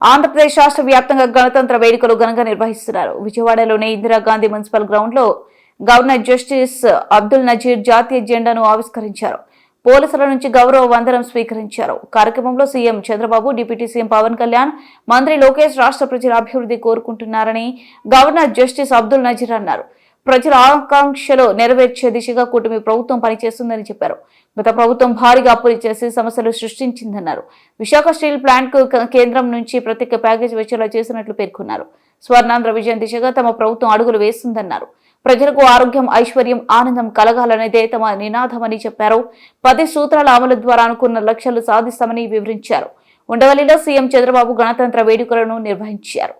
ఆంధ్రప్రదేశ్ రాష్ట్ర వ్యాప్తంగా గణతంత్ర వేడుకలు ఘనంగా నిర్వహిస్తున్నారు. విజయవాడలోని ఇందిరాగాంధీ మున్సిపల్ గ్రౌండ్ లో గవర్నర్ జస్టిస్ అబ్దుల్ నజీర్ జాతీయ జెండాను ఆవిష్కరించారు. పోలీసుల నుంచి గౌరవ వందనం స్వీకరించారు. కార్యక్రమంలో CM Chandrababu, deputy CM Pawan Kalyan, మంత్రి లోకేష్ రాష్ట్ర ప్రజల అభివృద్ధి కోరుకుంటున్నారని గవర్నర్ జస్టిస్ అబ్దుల్ నజీర్ అన్నారు. ప్రజల ఆకాంక్షలు నెరవేర్చే దిశగా కూటమి ప్రభుత్వం పనిచేస్తుందని చెప్పారు. గత ప్రభుత్వం భారీగా అప్పులు చేసి సమస్యలు సృష్టించిందన్నారు. విశాఖ స్టీల్ ప్లాంట్ కు కేంద్రం నుంచి ప్రత్యేక ప్యాకేజీ వచ్చేలా చేసినట్లు పేర్కొన్నారు. స్వర్ణాంధ్ర విజయం దిశగా తమ ప్రభుత్వం అడుగులు వేస్తుందన్నారు. ప్రజలకు ఆరోగ్యం, ఐశ్వర్యం, ఆనందం కలగాలనేదే తమ నినాదమని చెప్పారు. 10 సూత్రాల అమలు ద్వారా అనుకున్న లక్ష్యాలు సాధిస్తామని వివరించారు. ఉండవల్లిలో సీఎం చంద్రబాబు గణతంత్ర వేడుకలను నిర్వహించారు.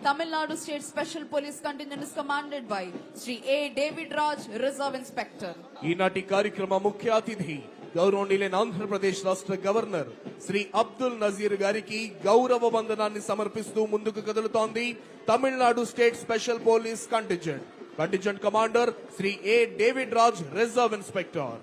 Tamil Nadu State Special Police Contingent is commanded by Sri A. David Raj, Reserve Inspector. ఈనాటి కార్యక్రమ ముఖ్య అతిథి గౌరవనీయులైన ఆంధ్రప్రదేశ్ రాష్ట్ర గవర్నర్ శ్రీ అబ్దుల్ నజీర్ గారికి గౌరవ వందనాన్ని సమర్పిస్తూ ముందుకు కదులుతోంది Tamil Nadu state special police contingent commander Shri A David Raj, reserve inspector.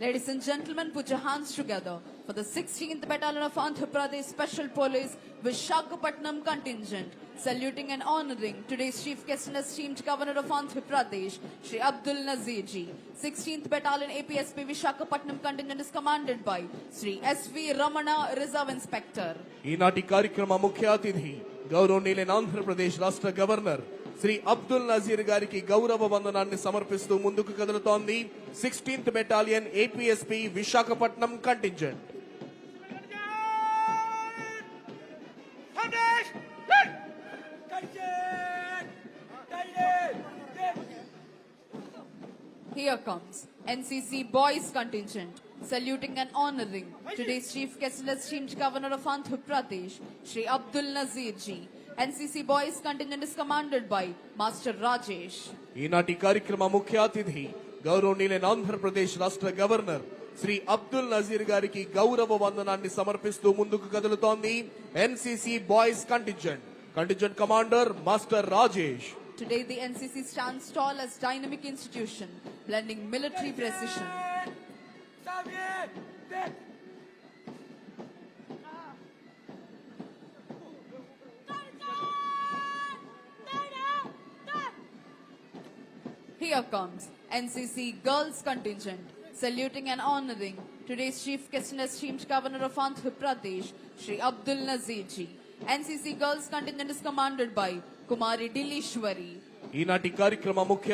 Ladies and gentlemen, put your hands together for the 16th Battalion of Andhra Pradesh Special Police Visakhapatnam Contingent, saluting and honoring today's Chief Guest and esteemed Governor of Andhra Pradesh, Shri Abdul Nazir ji. 16th Battalion APSP Visakhapatnam Contingent is commanded by Shri S.V. Ramana, Reserve Inspector. ఈనాటి కార్యక్రమ ముఖ్య అతిథి గౌరవనీయులైన ఆంధ్రప్రదేశ్ రాష్ట్ర governor Shri Abdul Nazir గారికి గౌరవ వందనాన్ని సమర్పిస్తూ ముందుకు కదులుతోంది 16th battalion APSP Visakhapatnam contingent. Here comes NCC Boys Contingent, saluting and honoring today's Chief Guest and esteemed Governor of Andhra Pradesh, Shri Abdul Nazir ji. NCC Boys Contingent is commanded by Master Rajesh. ఈనాటి కార్యక్రమ ముఖ్య అతిథి గౌరవనీయులైన ఆంధ్రప్రదేశ్ రాష్ట్ర governor Shri Abdul Nazir గారికి గౌరవ వందనాన్ని సమర్పిస్తూ ముందుకు కదులుతోంది NCC boys contingent commander master Rajesh. Today the NCC stands tall as dynamic institution, blending military precision. Here comes NCC Girls Contingent, saluting and honoring today's Chief Guest and esteemed Governor of Andhra Pradesh, Shri Abdul Nazir ji. NCC Girls Contingent is commanded by Kumari Dilishwari. ఈనాటి కార్యక్రమ ముఖ్య